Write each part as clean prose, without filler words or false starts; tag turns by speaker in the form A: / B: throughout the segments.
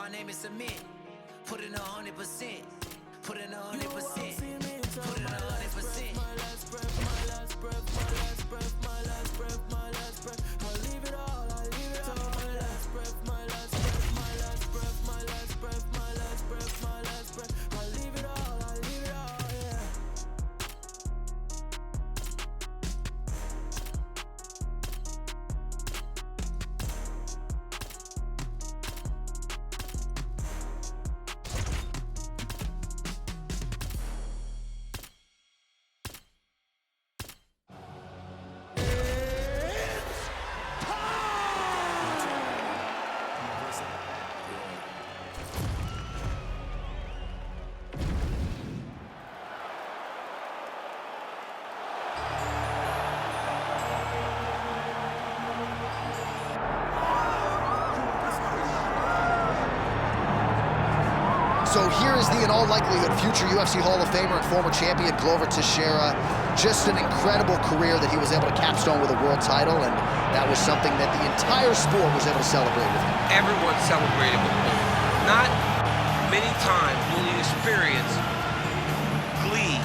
A: my name is Cement. Put in 100%. Put in 100%. Put in 100%. My last breath, my last breath, my last breath, my last breath, my last breath. I'll leave it all, I'll leave it all. My last breath, my last breath, my last breath, my last breath, my last breath, my last breath. I'll leave it all, I'll leave it all, yeah.
B: So here is the, in all likelihood, future UFC Hall of Famer and former champion Glover Teixeira. Just an incredible career that he was able to capstone with a world title, and that was something that the entire sport was able to celebrate with him.
C: Everyone celebrated with him. Not many times will you experience glee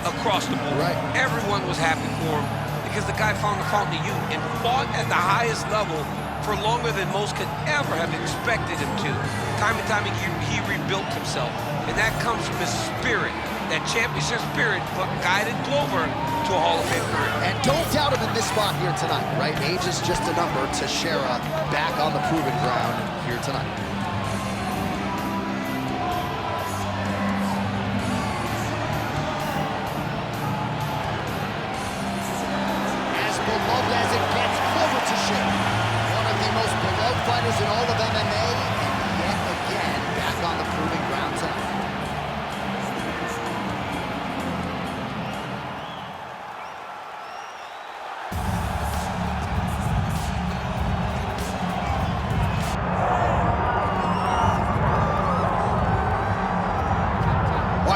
C: across the board.
B: Right.
C: Everyone was happy for him because the guy found the fountain of youth and fought at the highest level for longer than most could ever have expected him to. Time and time again, he rebuilt himself. And that comes from his spirit. That championship spirit guided Glover to a Hall of Fame career.
B: And don't doubt him in this spot here tonight, right? Age is just a number. Teixeira back on the proving ground here tonight. As beloved as it gets, Glover Teixeira, one of the most beloved fighters in all of MMA, and yet again back on the proving ground tonight.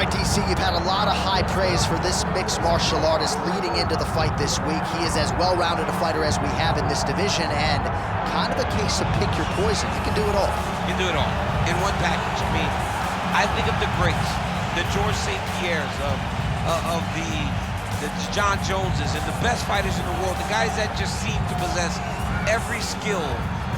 B: DC, you've had a lot of high praise for this mixed martial artist leading into the fight this week. He is as well-rounded a fighter as we have in this division, and kind of a case of pick your poison. He can do it all.
C: He can do it all in one package. I mean, I think of the greats, the George St. Pierres, of the John Joneses, and the best fighters in the world, the guys that just seem to possess every skill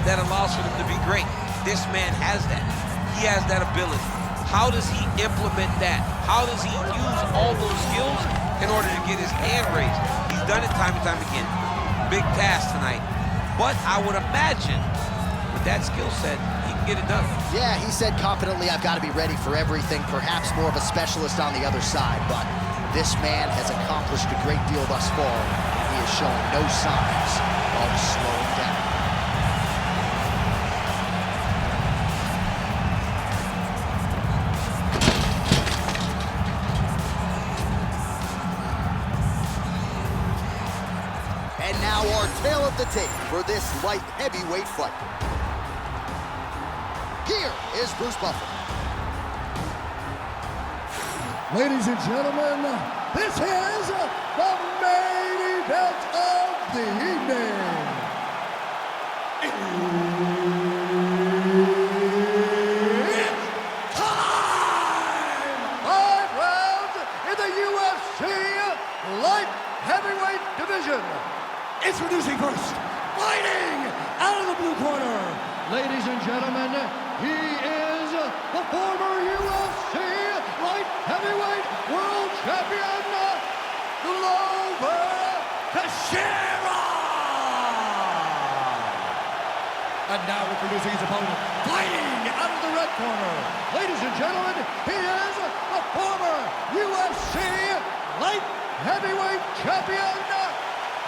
C: that allows for them to be great. This man has that. He has that ability. How does he implement that? How does he use all those skills in order to get his hand raised? He's done it time and time again. Big task tonight. But I would imagine with that skill set, he can get it done.
B: Yeah, he said confidently, I've got to be ready for everything, perhaps more of a specialist on the other side. But this man has accomplished a great deal thus far, and he is showing no signs of slowing down. And now our tale of the tape for this light heavyweight fight. Here is Bruce Buffer.
D: Ladies and gentlemen, this is the main event of the evening. It's time! 5 rounds in the UFC light heavyweight division. Introducing first, fighting out of the blue corner. Ladies and gentlemen, he is the former UFC light heavyweight world champion, Glover Teixeira. And now introducing his opponent, fighting out of the red corner. Ladies and gentlemen, he is the former UFC light heavyweight champion,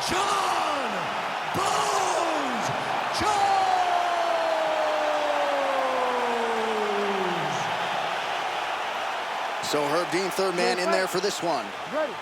D: John Bones Jones!
B: So Herb Dean, third man in there for this one.
D: Ready.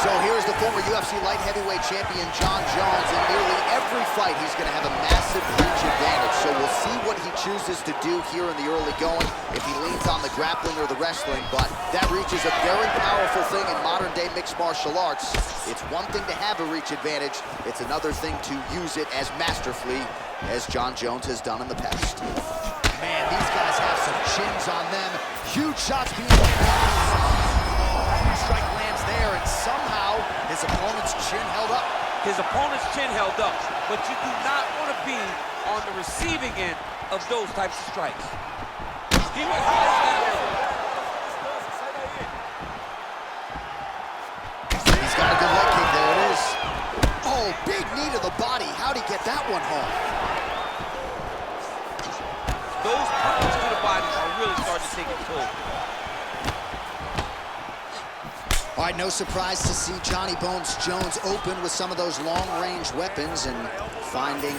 B: So here's the former UFC light heavyweight champion, John Jones. In nearly every fight, he's going to have a massive reach advantage. So we'll see what he chooses to do here in the early going, if he leans on the grappling or the wrestling. But that reach is a very powerful thing in modern-day mixed martial arts. It's one thing to have a reach advantage. It's another thing to use it as masterfully as John Jones has done in the past. Man, these guys have some chins on them. Huge shots being blocked. Oh, strike lands there, and somehow his opponent's chin held up.
C: His opponent's chin held up, but you do not want to be on the receiving end of those types of strikes. He went high on that one.
B: He's got a good leg kick, there it is. Oh, big knee to the body. How'd he get that one home?
C: Those punches to the body are really starting to take a toll.
B: All right, no surprise to see Johnny Bones Jones open with some of those long-range weapons and finding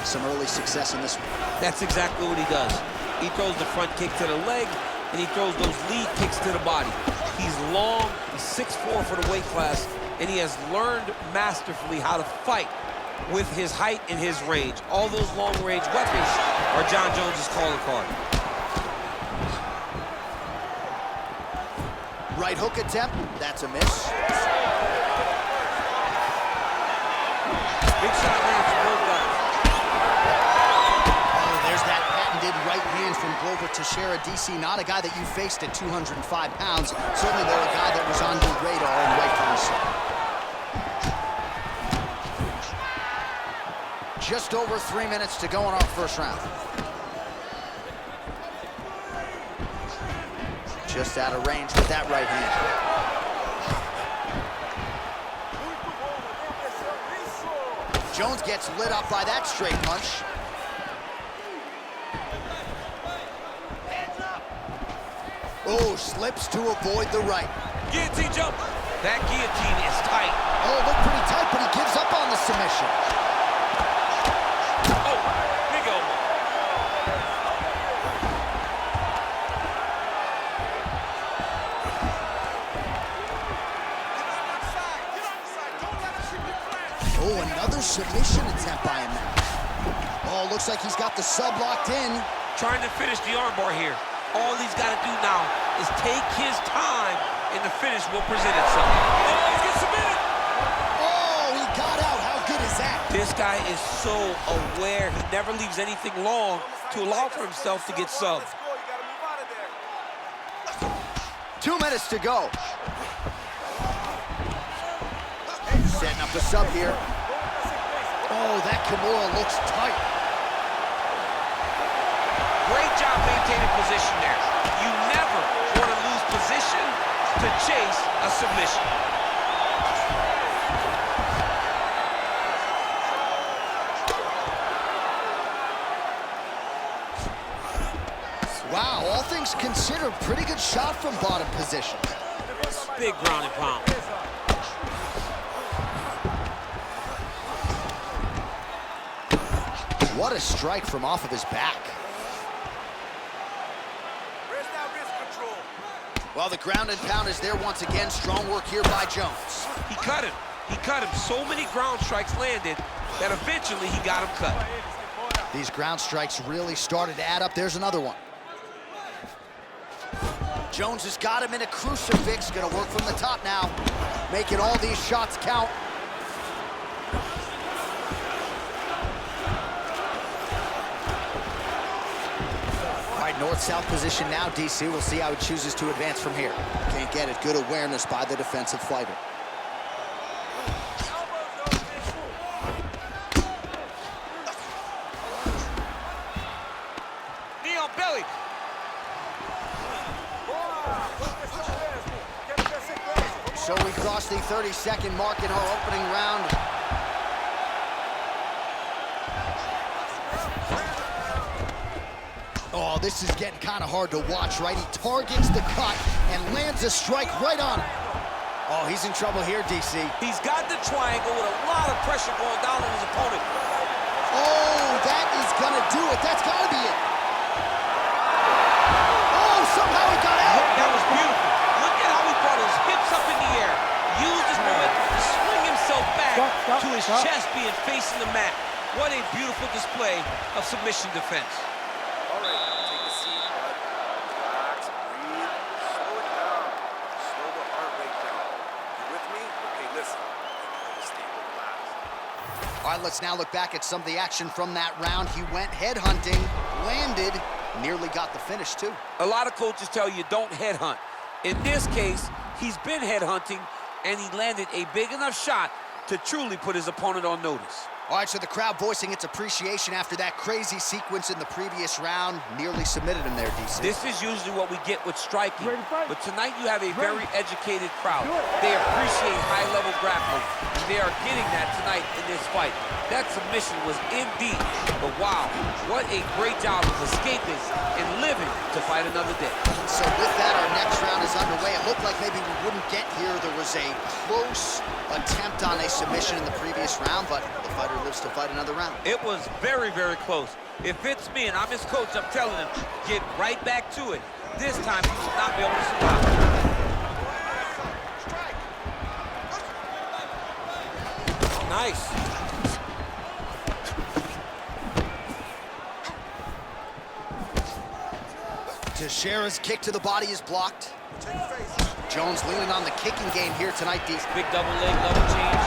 B: some early success in this one.
C: That's exactly what he does. He throws the front kick to the leg, and he throws those lead kicks to the body. He's long, he's 6'4" for the weight class, and he has learned masterfully how to fight with his height and his range. All those long-range weapons are Jon Jones' calling card.
B: Right hook attempt, that's a miss.
C: Big shot lands from both guys.
B: Oh, there's that patented right hand from Glover Teixeira. DC, not a guy that you faced at 205 pounds. Certainly, though, a guy that was on your radar, and rightfully so. Just over 3 minutes to go in our first round. Just out of range with that right hand. Jones gets lit up by that straight punch. Oh, slips to avoid the right.
C: Guillotine jump. That guillotine is tight.
B: Oh, looked pretty tight, but he gives up on the submission.
C: Oh, big elbow.
B: Oh, another submission attempt by him now. Oh, looks like he's got the sub locked in.
C: Trying to finish the armbar here. All he's got to do now is take his time, and the finish will present itself. Oh, he's getting submitted.
B: Oh, he got out. How good is that?
C: This guy is so aware. He never leaves anything long to allow for himself to get subbed.
B: 2 minutes to go. Setting up the sub here. Oh, that Kimura looks tight.
C: Great job maintaining position there. You never want to lose position to chase a submission.
B: Wow, all things considered, pretty good shot from bottom position.
C: Big ground and pound.
B: What a strike from off of his back. Well, the ground and pound is there once again. Strong work here by Jones.
C: He cut him. He cut him. So many ground strikes landed that eventually he got him cut.
B: These ground strikes really started to add up. There's another one. Jones has got him in a crucifix. Gonna work from the top now. Making all these shots count. North-south position now, DC. We'll see how he chooses to advance from here. Can't get it. Good awareness by the defensive fighter.
C: Knee on belly.
B: So we crossed the 30-second mark in our opening round. Oh, this is getting kind of hard to watch, right? He targets the cut and lands a strike right on him. Oh, he's in trouble here, DC.
C: He's got the triangle with a lot of pressure going down on his opponent.
B: Oh, that is gonna do it. That's gotta be it. Oh, somehow he got out.
C: That was beautiful. Look at how he brought his hips up in the air. Used his momentum to swing himself back to his chest being facing the mat. What a beautiful display of submission defense.
E: All right, take a seat, bud. Relax, breathe, slow it down. Slow the heart rate down. You with me? Okay, listen. Stay relaxed.
B: All right, let's now look back at some of the action from that round. He went head hunting, landed, Nearly got the finish, too.
C: A lot of coaches tell you don't headhunt. In this case, he's been headhunting, and he landed a big enough shot to truly put his opponent on notice.
B: All right, so the crowd voicing its appreciation after that crazy sequence in the previous round. Nearly submitted him there, DC.
C: This is usually what we get with striking, but tonight you have a very educated crowd. They appreciate high-level grappling, and they are getting that tonight in this fight. That submission was indeed, but wow, what a great job of escaping and living to fight another day.
B: So with that, our next round is underway. It looked like maybe we wouldn't get here. There was a close attempt on a submission in the previous round, but the fighter lives to fight another round.
C: It was very, very close. If it's me and I'm his coach, I'm telling him, get right back to it. This time, he will not be able to survive. Nice.
B: Teixeira's kick to the body is blocked. Jones leaning on the kicking game here tonight, DC.
C: Big double leg, double change.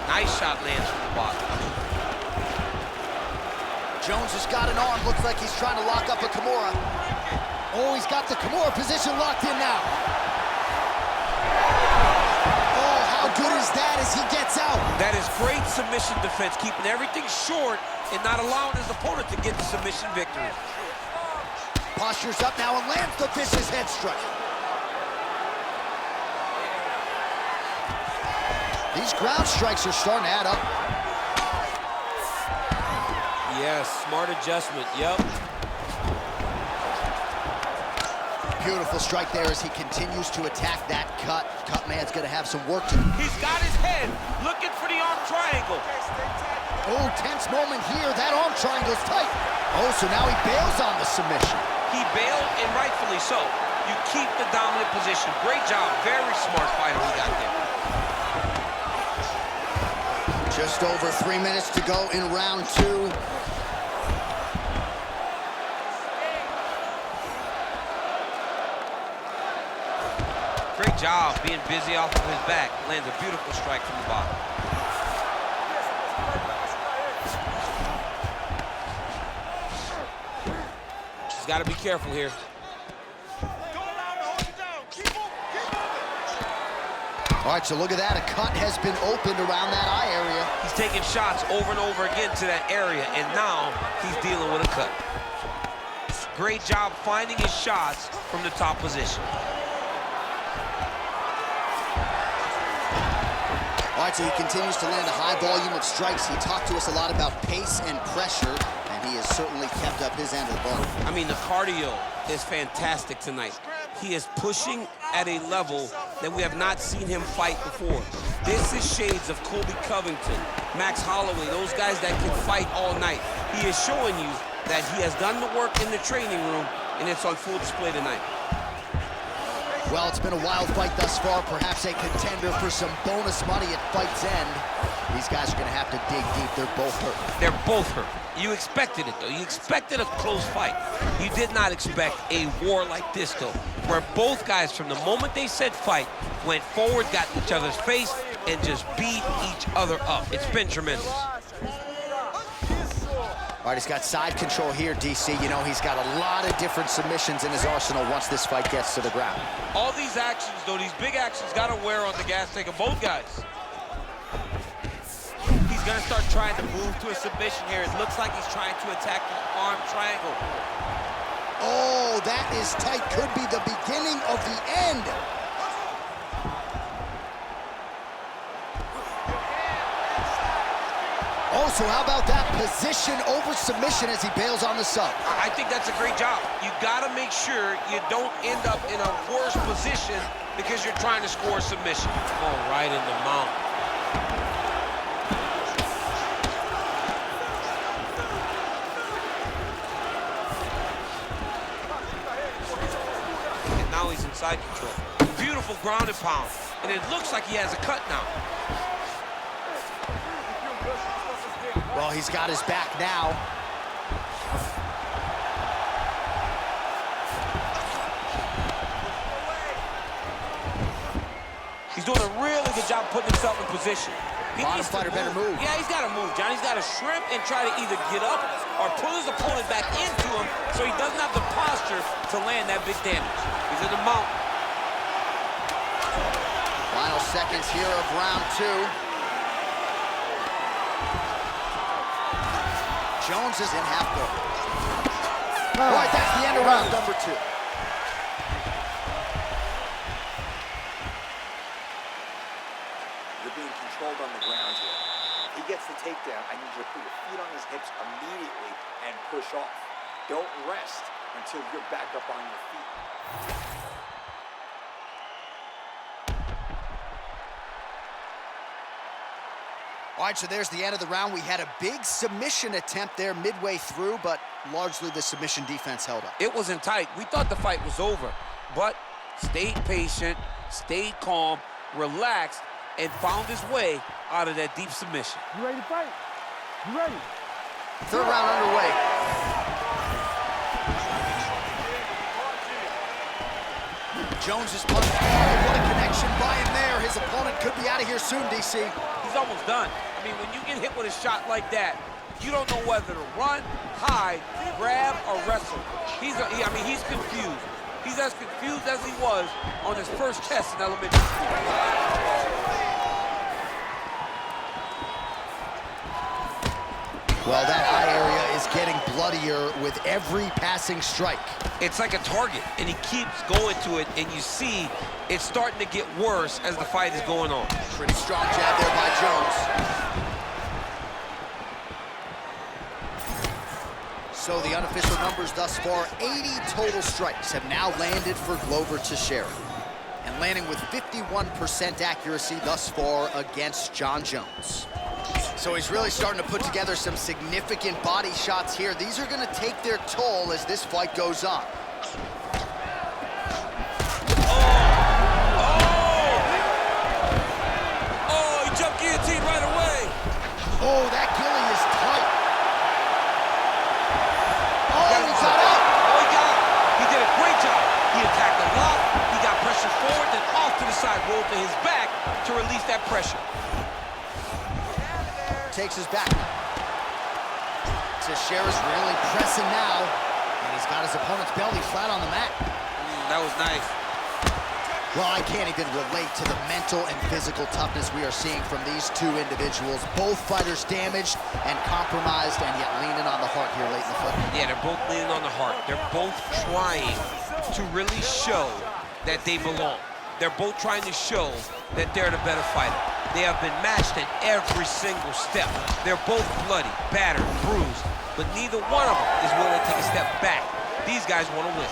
C: Nice shot lands from the bottom.
B: Jones has got an arm. Looks like he's trying to lock up a Kimura. Oh, he's got the Kimura position locked in now. Oh, how good is that as he gets out?
C: That is great submission defense, keeping everything short and not allowing his opponent to get the submission victory.
B: Postures up now and lands the vicious head strike. These ground strikes are starting to add up.
C: Yes, smart adjustment, yep.
B: Beautiful strike there as he continues to attack that cut. Cut man's gonna have some work to do.
C: He's got his head looking for the arm triangle.
B: Oh, tense moment here. That arm triangle's tight. Oh, so now he bails on the submission.
C: He bailed, and rightfully so. You keep the dominant position. Great job. Very smart fighter we got there.
B: Just over 3 minutes to go in round two.
C: Great job being busy off of his back. Lands a beautiful strike from the bottom. He's got to be careful here.
B: All right, so look at that. A cut has been opened around that eye area.
C: He's taking shots over and over again to that area, and now he's dealing with a cut. Great job finding his shots from the top position.
B: All right, so he continues to land a high volume of strikes. He talked to us a lot about pace and pressure, and he has certainly kept up his end of the bargain.
C: I mean, the cardio is fantastic tonight. He is pushing at a level that we have not seen him fight before. This is shades of Colby Covington, Max Holloway, those guys that can fight all night. He is showing you that he has done the work in the training room, and it's on full display tonight.
B: Well, it's been a wild fight thus far, perhaps a contender for some bonus money at fight's end. These guys are going to have to dig deep. They're both hurt.
C: They're both hurt. You expected it, though. You expected a close fight. You did not expect a war like this, though, where both guys, from the moment they said fight, went forward, got in each other's face, and just beat each other up. It's been tremendous.
B: All right, he's got side control here, DC. You know, he's got a lot of different submissions in his arsenal once this fight gets to the ground.
C: All these actions, though, these big actions, got to wear on the gas tank of both guys. He's going to start trying to move to a submission here. It looks like he's trying to attack the arm triangle.
B: Oh, that is tight. Could be the beginning of the end. Oh, so how about that position over submission as he bails on the sub?
C: I think that's a great job. You got to make sure you don't end up in a worse position because you're trying to score a submission. Oh, right in the mount. And now he's in side control. Beautiful ground and pound. And it looks like he has a cut now.
B: Well, he's got his back now.
C: He's doing a really good job putting himself in position.
B: Bottom
C: needs to
B: fighter better move.
C: Yeah, he's got to move, John. He's got to shrimp and try to either get up or pull his opponent back into him so he doesn't have the posture to land that big damage. He's in the mount.
B: Final seconds here of round 2. Jones is in half guard. All right, that's the end of round number 2.
E: You're being controlled on the ground here. He gets the takedown. I need you to put your feet on his hips immediately and push off. Don't rest until you're back up on your feet.
B: All right, so there's the end of the round. We had a big submission attempt there midway through, but largely the submission defense held up.
C: It wasn't tight. We thought the fight was over, but stayed patient, stayed calm, relaxed, and found his way out of that deep submission.
D: You ready to fight? You ready?
B: Third round underway. Jones is punching hard. What a connection by him there. His opponent could be out of here soon, DC.
C: He's almost done. I mean, when you get hit with a shot like that, you don't know whether to run, hide, grab, or wrestle. He's confused. He's as confused as he was on his first test in elementary school.
B: Well, that eye area is getting bloodier with every passing strike.
C: It's like a target, and he keeps going to it, and you see it's starting to get worse as the fight is going on.
B: Pretty strong jab there by Jones. So the unofficial numbers thus far, 80 total strikes have now landed for Glover Teixeira, and landing with 51% accuracy thus far against Jon Jones. So he's really starting to put together some significant body shots here. These are going to take their toll as this fight goes on.
C: Oh, he jumped guillotine right away.
B: Oh, that gilly is tight. Oh, he got out.
C: Oh, he got out. He did a great job. He attacked a lot. He got pressure forward, then off to the side, rolled to his back to release that pressure.
B: Takes his back. Teixeira's really pressing now, and he's got his opponent's belly flat on the mat.
C: That was nice.
B: Well, I can't even relate to the mental and physical toughness we are seeing from these two individuals. Both fighters damaged and compromised, and yet leaning on the heart here late in the fight.
C: Yeah, they're both leaning on the heart. They're both trying to really show that they belong. They're both trying to show that they're the better fighter. They have been matched at every single step. They're both bloody, battered, bruised, but neither one of them is willing to take a step back. These guys want to win.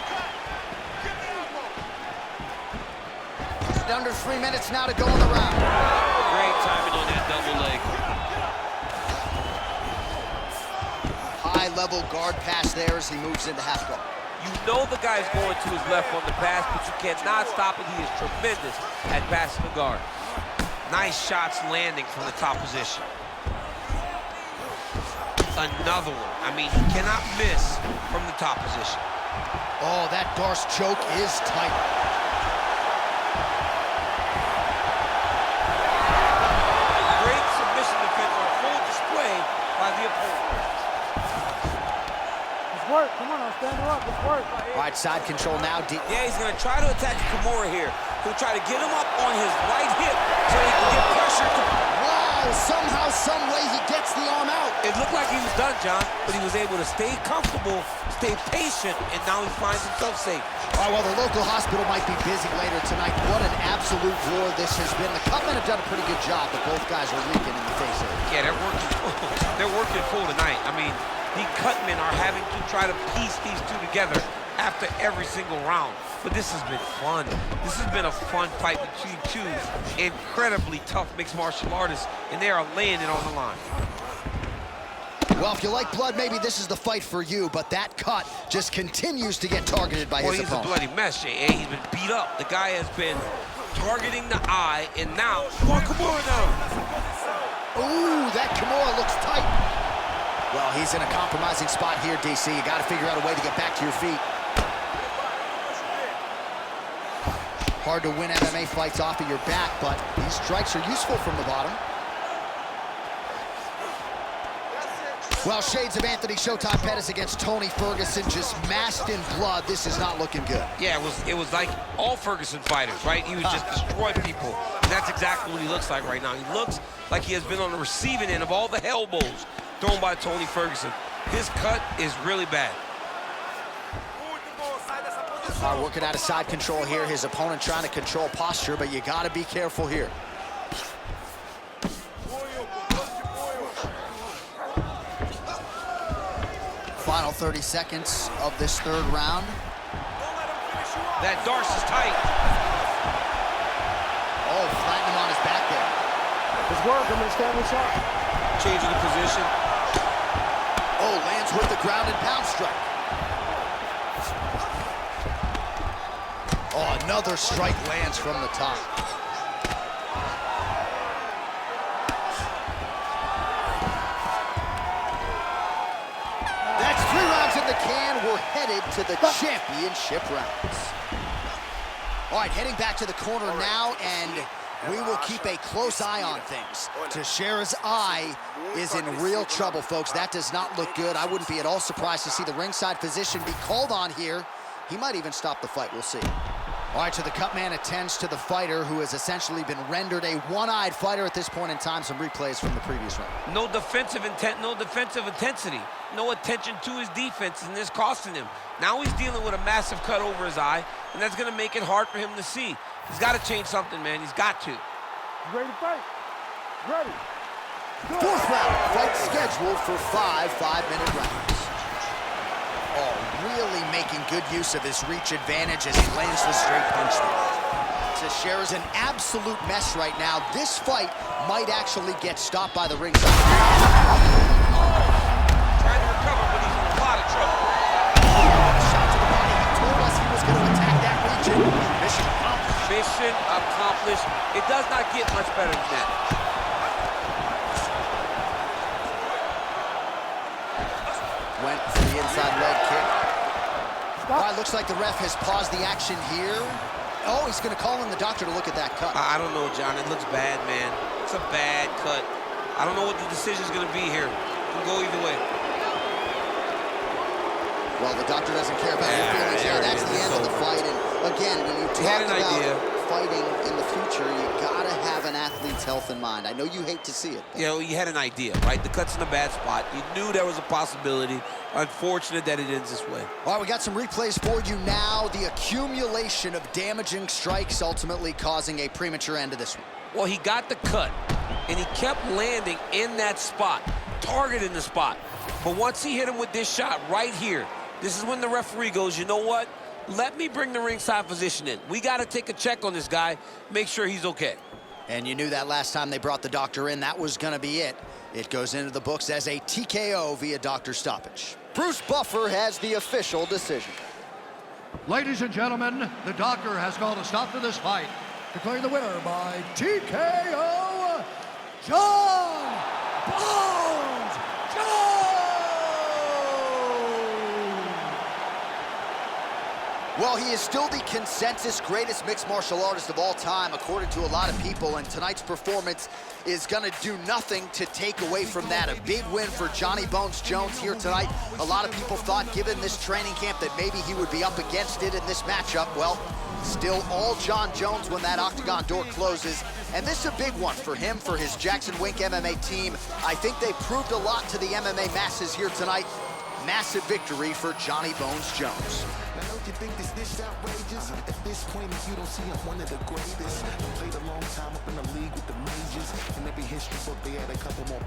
B: Under 3 minutes now to go in the round.
C: Great timing on that double leg.
B: High-level guard pass there as he moves into half guard.
C: You know the guy's going to his left on the pass, but you cannot stop it. He is tremendous at passing the guard. Nice shots landing from the top position. Another one. I mean, he cannot miss from the top position.
B: Oh, that Darce choke is tight.
C: Great submission defense on full display by the opponent.
D: Let's work. Come on, now stand her up. Let's work.
B: All right, side control now.
C: Yeah, he's going to try to attack Kimura here. He'll try to get him up on his right hip so he can get pressure.
B: Wow, somehow, some way he gets the arm out.
C: It looked like he was done, John, but he was able to stay comfortable, stay patient, and now he finds himself safe.
B: All right, well, the local hospital might be busy later tonight. What an absolute war this has been. The Cutmen have done a pretty good job, but both guys are leaking in the face area.
C: Yeah, they're working full tonight. I mean, the Cutmen are having to try to piece these two together after every single round. But this has been fun. This has been a fun fight between two incredibly tough mixed martial artists, and they are laying it on the line.
B: Well, if you like blood, maybe this is the fight for you, but that cut just continues to get targeted by his opponent.
C: Well, he's a bloody mess, J.A. He's been beat up. The guy has been targeting the eye, and now, come on, Kimura now.
B: Ooh, that Kimura looks tight. Well, he's in a compromising spot here, DC. You got to figure out a way to get back to your feet. Hard to win MMA fights off of your back, but these strikes are useful from the bottom. Well, shades of Anthony Showtime Pettis against Tony Ferguson, just masked in blood. This is not looking good.
C: Yeah, it was like all Ferguson fighters, right? He was just destroying people. And that's exactly what he looks like right now. He looks like he has been on the receiving end of all the elbows thrown by Tony Ferguson. His cut is really bad.
B: All right, working out of side control here. His opponent trying to control posture, but you got to be careful here. Final 30 seconds of this third round.
C: That Darce is tight.
B: Oh, flattened him on his back there.
D: It's working, it's standing sharp.
C: Changing the position.
B: Oh, lands with the ground and pound strike. Oh, another strike lands from the top. That's 3 rounds in the can. We're headed to the championship rounds. All right, heading back to the corner now, and we will keep a close eye on things. Teixeira's eye is in real trouble, folks. That does not look good. I wouldn't be at all surprised to see the ringside physician be called on here. He might even stop the fight. We'll see. All right, so the cut man attends to the fighter who has essentially been rendered a one-eyed fighter at this point in time. Some replays from the previous round.
C: No defensive intent, no defensive intensity. No attention to his defense, and this costing him. Now he's dealing with a massive cut over his eye, and that's going to make it hard for him to see. He's got to change something, man. He's got to.
D: Ready to fight? Ready.
B: Fourth round, fight scheduled for 5 5-minute rounds. Oh, really making good use of his reach advantage as he lands the straight punch there. Teixeira's an absolute mess right now. This fight might actually get stopped by the ringside.
C: Trying to recover, but he's in a lot of trouble.
B: Shot to the body. He told us he was going to attack that region. Mission accomplished.
C: Mission accomplished. It does not get much better than that.
B: Went for the inside leg kick. All right, looks like the ref has paused the action here. Oh, he's going to call in the doctor to look at that cut.
C: I don't know, John. It looks bad, man. It's a bad cut. I don't know what the decision's going to be here. It can go either way.
B: Well, the doctor doesn't care about your feelings. Yeah, that's the end of the fight. And again, when you talk about fighting in the future, you gotta have an athlete's health in mind. I know you hate to see it.
C: You know, you had an idea, right? The cut's in a bad spot. You knew there was a possibility. Unfortunate that it ends this way.
B: All right, we got some replays for you now. The accumulation of damaging strikes ultimately causing a premature end to this one.
C: Well, he got the cut, and he kept landing in that spot, targeting the spot. But once he hit him with this shot right here, this is when the referee goes, you know what? Let me bring the ringside physician in. We got to take a check on this guy, make sure he's okay.
B: And you knew that last time they brought the doctor in, that was going to be it. It goes into the books as a TKO via doctor stoppage. Bruce Buffer has the official decision.
D: Ladies and gentlemen, the doctor has called a stop to this fight, declaring the winner by TKO, John Bones Jones!
B: Well, he is still the consensus greatest mixed martial artist of all time, according to a lot of people, and tonight's performance is going to do nothing to take away from that. A big win for Johnny Bones Jones here tonight. A lot of people thought, given this training camp, that maybe he would be up against it in this matchup. Well, still all John Jones when that octagon door closes. And this is a big one for him, for his Jackson Wink MMA team. I think they proved a lot to the MMA masses here tonight. Massive victory for Johnny Bones Jones.
F: Now don't you think this outrageous? At this point, if you don't see I'm one of the greatest. I played a long time up in the league with the majors. In every history book, they had a couple more.